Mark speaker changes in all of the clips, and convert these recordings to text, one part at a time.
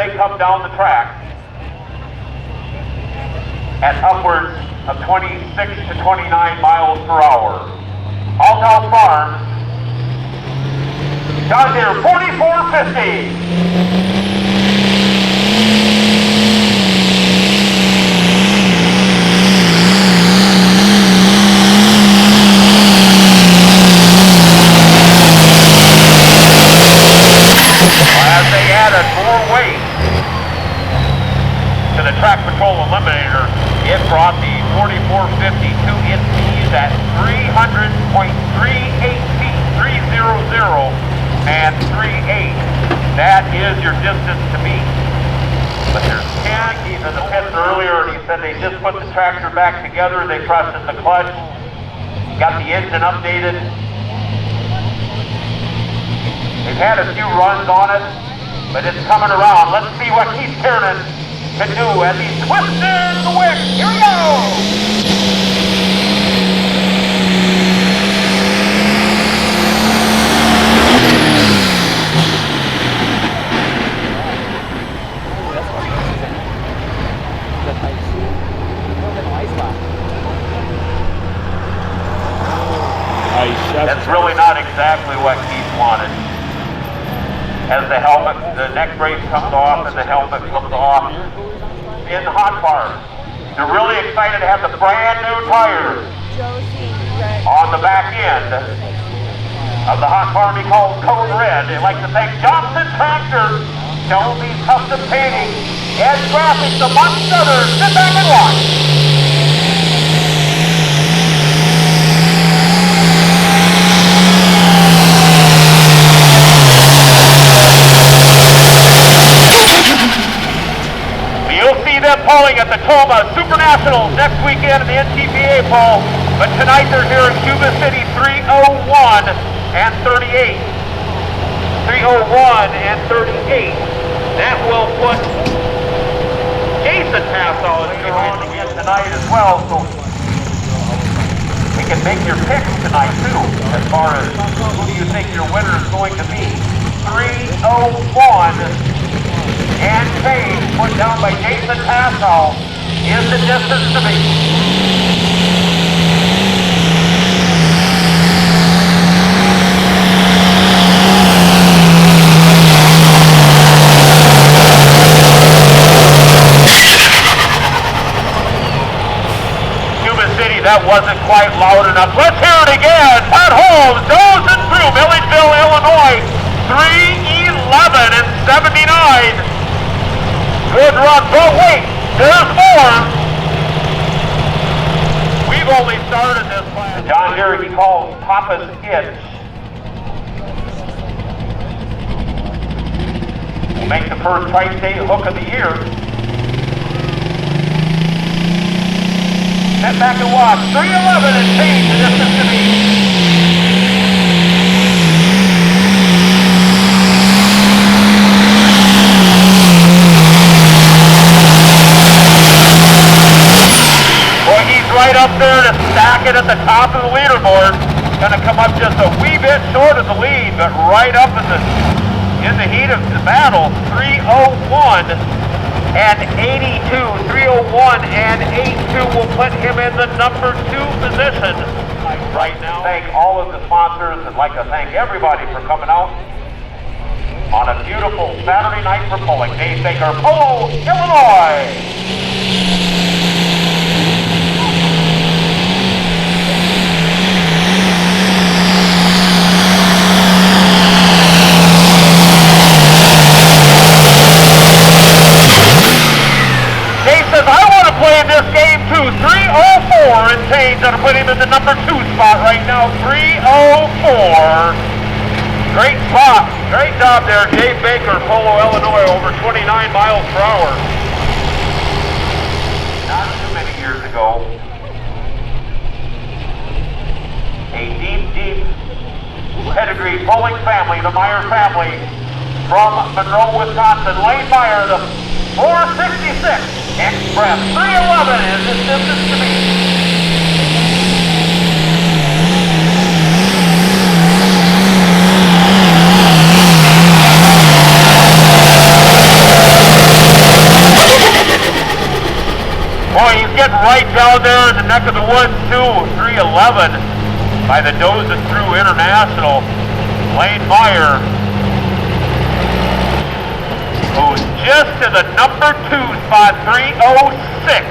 Speaker 1: they come down the track at upwards of 26 to 29 miles per hour. Alltown Farms, John Deere 4450. As they added more weight to the Track Patrol Eliminator, it brought the 4450 to its knees at 300.38 feet, 300 and 38. That is your distance to beat. But there's Ken, he's in the pits earlier, and he said they just put the tractor back together, they pressed in the clutch, got the engine updated. They've had a few runs on it, but it's coming around. Let's see what Keith Tiernan can do as he's twisting the wick. Here we go! That's really not exactly what Keith wanted. As the helmet, the neck brace comes off and the helmet comes off in the hot bars. They're really excited to have the brand new tires on the back end of the hot bar we call Code Red. They'd like to thank Johnson Tractor, Jonesy's Custom Painting, Edge Graphics, amongst others. Sit back and watch. Polling at the Toma Super Nationals next weekend in the NTPA poll, but tonight they're here in Cuba City, 301 and 38. 301 and 38. That will put Jason Passall on again tonight as well, so we can make your picks tonight too, as far as who do you think your winner is going to be. 301 and change put down by Jason Passall is the distance to beat. Cuba City, that wasn't quite loud enough. Let's hear it again. Pat Holmes goes and through Milledgeville, Illinois, 3:11 and 79. Good run, but wait, there's more. We've only started this class. John Deere he calls Papa's Itch. We'll make the first Tri-State hook of the year. Set back and watch. 3:11 and change the distance to beat. Right up there to stack it at the top of the leaderboard. Going to come up just a wee bit short of the lead, but right up in the heat of the battle. 3:01 and 82. 3:01 and 82 will put him in the number 2 position right now. Thank all of the sponsors and like to thank everybody for coming out on a beautiful Saturday night for polling. Dave Baker, Polo, Illinois. I want to play in this game too. 3:04 and change. That'll put him in the number 2 spot right now. 3:04. Great spot. Great job there, Dave Baker, Polo, Illinois, over 29 miles per hour. Not too many years ago, a deep pedigree polling family, the Meyer family from Monroe, Wisconsin. Lane Meyer, the 466 Express 3:11 is the distance to beat. right down there in the neck of the woods too, 311 by the Dozing Through International, Lane Meyer, who's just to the number 2 spot, 306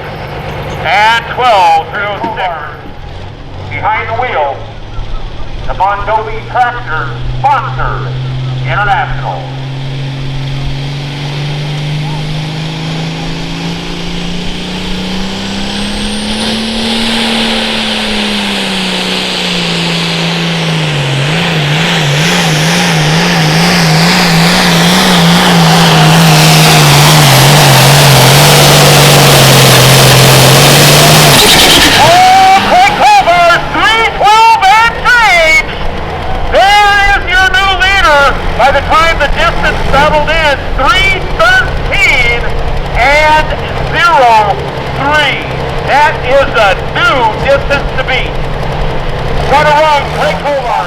Speaker 1: and 12, 306. Behind the wheel, the Mondovi Tractor Sponsored International. By the time the distance settled in, 3:13 and 03. That is a new distance to beat. Got a run, Craig Kovar.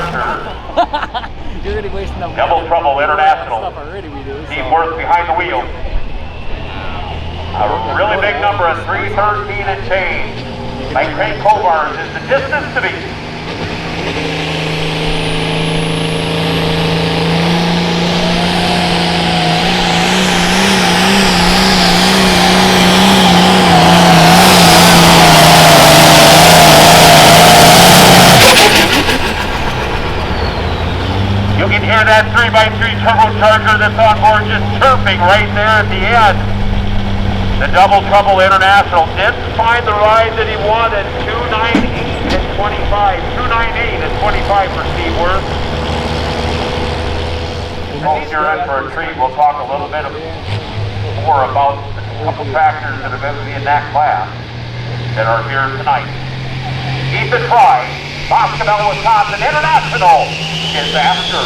Speaker 2: You're really wasting them.
Speaker 1: Double Trouble International. Steve Worth behind the wheel. A really big number of 3:13 and change by Craig Kovar is the distance to beat. You can hear that 3x3 turbocharger that's on board just chirping right there at the end. The Double Trouble International didn't find the ride that he wanted. 298 and 25. 298 and 25 for Steve Worth. Folks, you're in for a treat. We'll talk a little bit more about a couple tractors that have been in that class that are here tonight. Ethan Fry, Boscobel, Wisconsin International is after.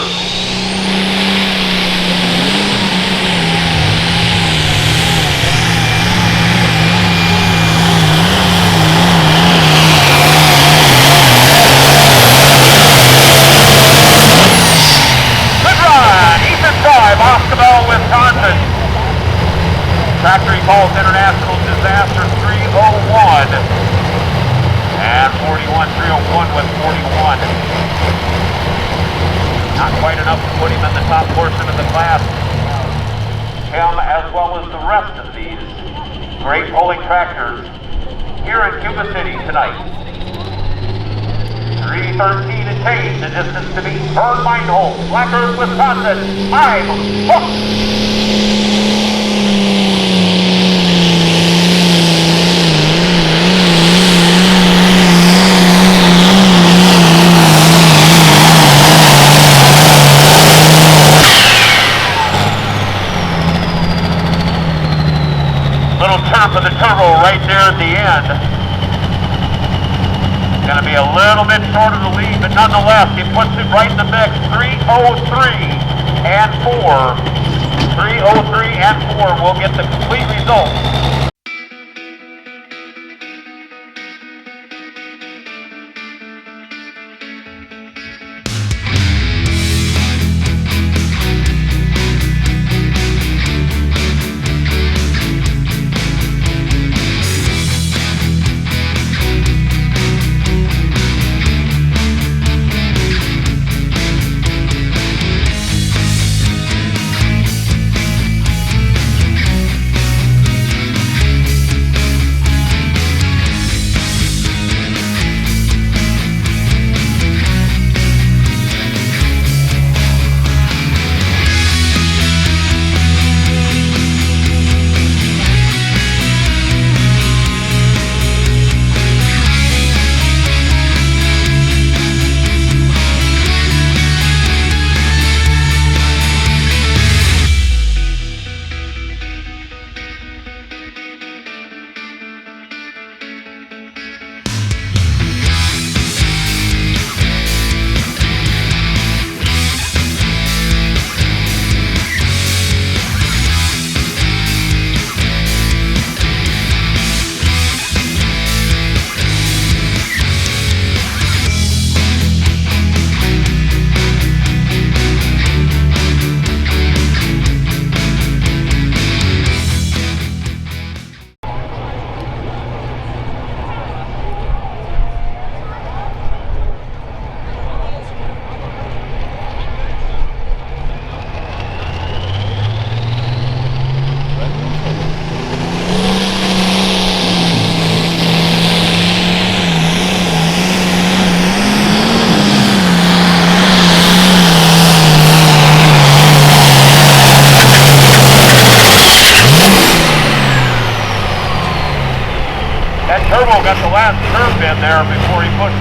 Speaker 1: Good run, Ethan Fry, Boscobel, Wisconsin. Factory Falls International Disaster 301 and 41, 301 with 41. Not quite enough to put him in the top portion of the class. Him as well as the rest of these great pulling tractors here in Cuba City tonight. 3:13 and change, the distance to beat. Burn Meinholz, Black Earth, Wisconsin. I'm hooked. Little chirp of the turbo right there at the end. Going to be a little bit short of the lead, but nonetheless, he puts it right in the mix. 3:03 and 4. 3:03 and 4 will get the complete result.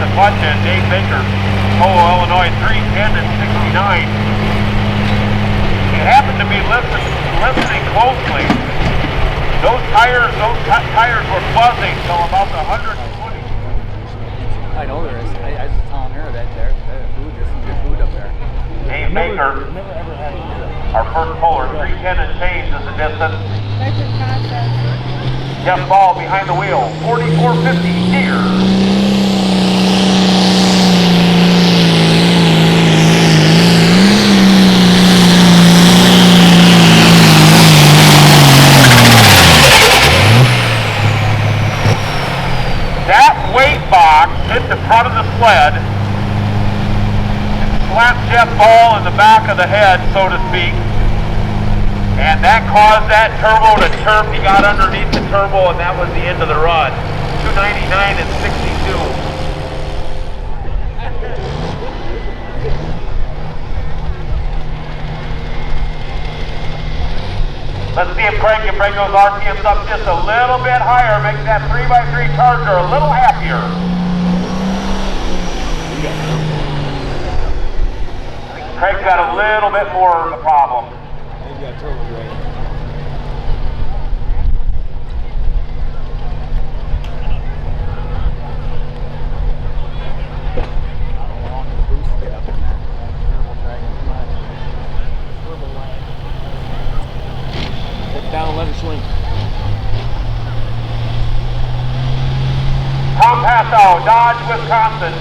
Speaker 1: a bunch of Dave Baker, Illinois, 310 and 69. He happened to be listening closely. Those tires were buzzing till about the 120.
Speaker 2: I know there is. I was just telling her that there's some good food up there.
Speaker 1: Dave Baker, our first puller, 310 and change is the distance. Jeff Ball behind the wheel, 4450 here. That weight box hit the front of the sled and slapped Jeff Ball in the back of the head, so to speak. And that caused that turbo to chirp. He got underneath the turbo, and that was the end of the run. 299 and 62. Let's see if Craig can bring those RPMs up just a little bit higher, make that 3x3 Charger a little happier. Craig's got a little bit more of a problem.
Speaker 3: He's got turbo drain. Down and let it swing.
Speaker 1: Tom Passo, Dodge, Wisconsin.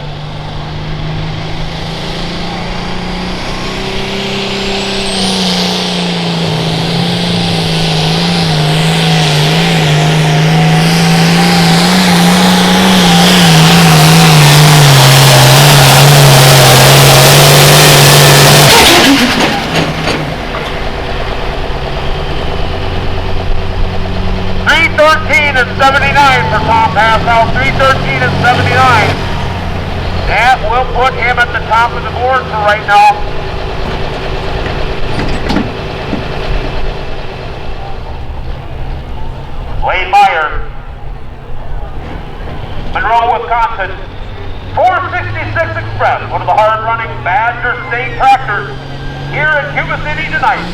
Speaker 1: And 79 for Tom Passo, 313 and 79. That will put him at the top of the board for right now. Wade Meyer, Monroe, Wisconsin, 466 Express, one of the hard-running Badger State tractors here in Cuba City tonight.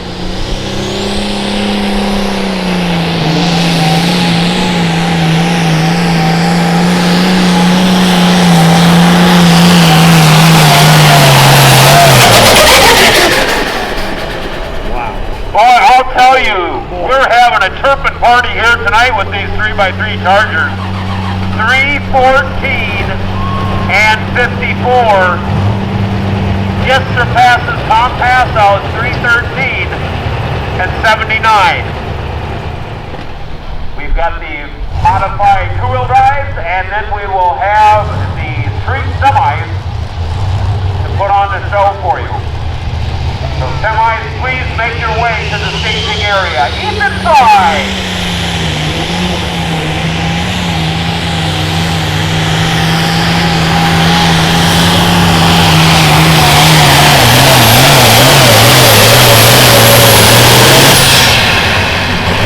Speaker 1: Boy, I'll tell you, we're having a chirping party here tonight with these 3x3 Chargers. 314 and 54 just surpasses Tom Passo's 313 and 79. We've got the modified two-wheel drives, and then we will have the street semis to put on the show for you. So semis, please make your way to the staging area. Ethan Fry.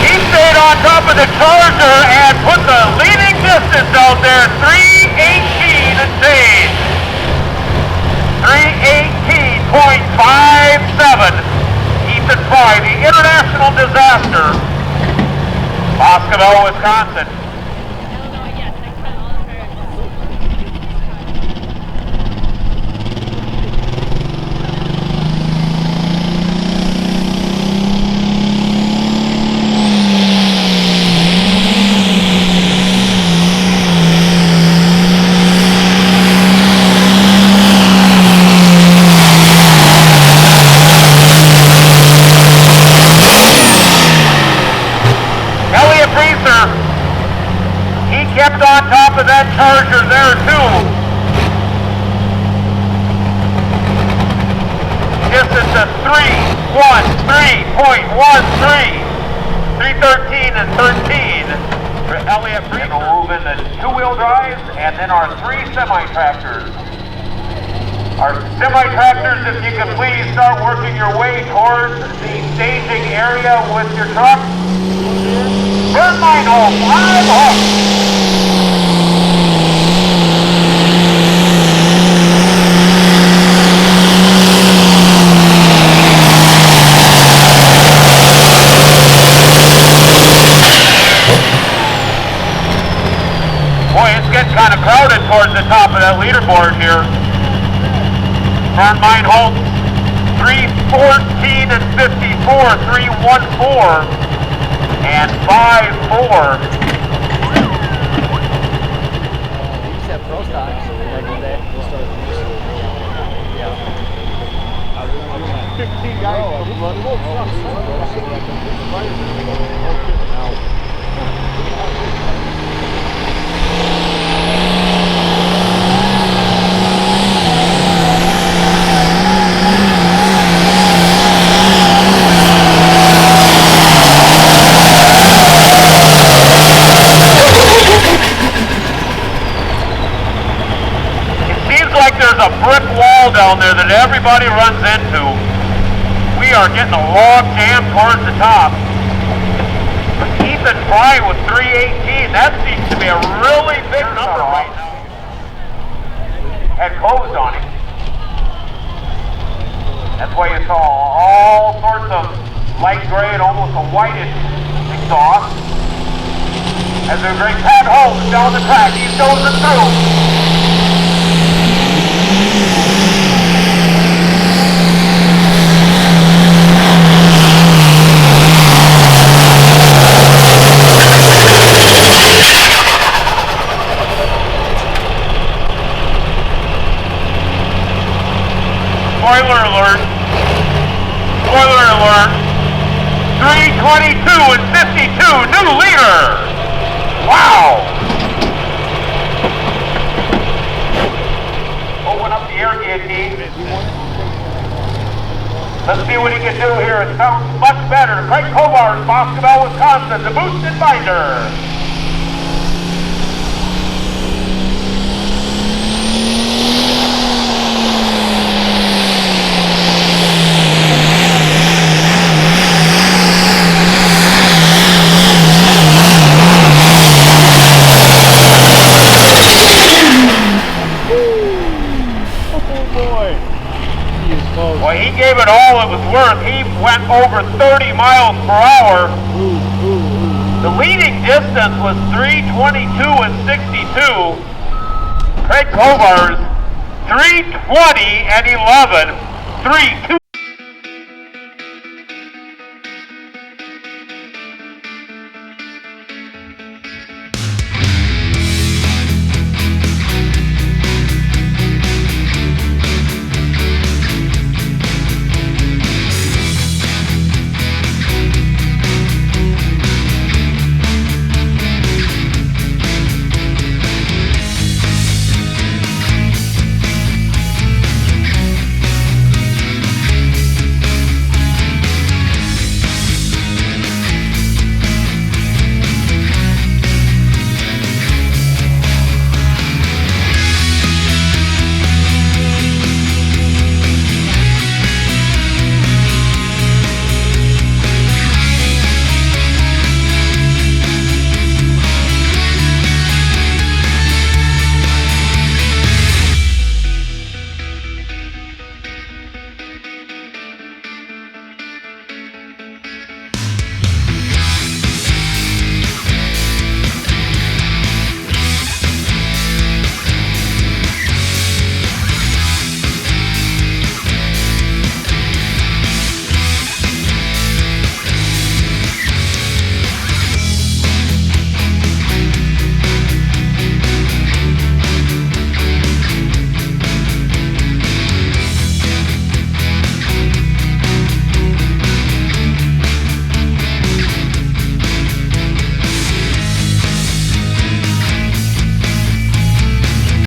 Speaker 1: He stayed on top of the Charger and put the leading distance out there, 318 and change. 318.57. Ethan Fry, the international disaster. Boscoville, Wisconsin. Kept on top of that Charger there too. Distance of 313.13. 313 and 13 for Elliott Breeder. We'll move into two-wheel drives and then our three semi-tractors. Our semi-tractors, if you can please start working your way towards the staging area with your truck. Burn mine hole, 5 hooks. Turn mine holds 3:14 and 54, 3:14 and 5:4.
Speaker 2: You just have pro stocks back in the day. Yeah.
Speaker 3: 15 guys.
Speaker 1: There's a brick wall down there that everybody runs into. We are getting a log jam towards the top. Ethan Fry with 318. That seems to be a really big number right now. Had closed on him. That's why you saw all sorts of light gray and almost a whitish exhaust. As a great Pat Holmes down the track, he's nosing through. Spoiler alert. Spoiler alert. 3:22 and 52, new leader. Wow. Open up the air guillotine. Let's see what he can do here. It sounds much better. Craig Kovar's, Boscobel, Wisconsin, the boosted binder. Well, he gave it all it was worth. He went over 30 miles per hour. The leading distance was 3:22 and 62. Craig Kovar's 3:20 and 11. 3:2.